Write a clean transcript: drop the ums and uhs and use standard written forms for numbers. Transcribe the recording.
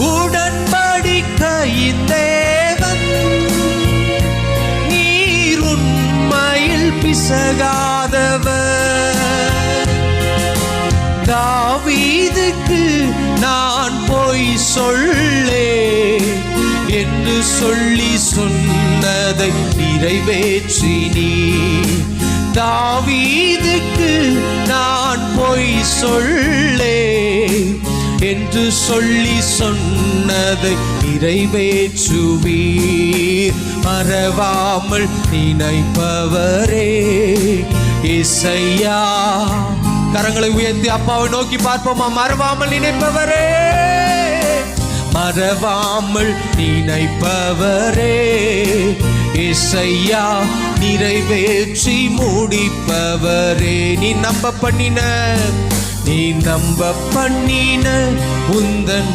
உடன்படிக்கையின் தேவன், நீர் உண்மையில் பிசகாதவர். தாவீதுக்கு நான் பொய் சொல்லே என்று சொல்லி சொன்னதை நிறைவேற்றினீ. தாவீதுக்கு நான் பொய் சொல்லே என்று சொல்லி சொன்னதை நிறைவேற்றுவீர். மறவாமல் நினைப்பவரே இசையா. கரங்களை உயர்த்தி அப்பாவை நோக்கி பார்ப்போமா? மறவாமல் நினைப்பவரே, மறவாமல் நினைப்பவரே இசையா, நிறைவேற்றி முடிப்பவரே. நீ நம்ப பண்ணின உந்தன்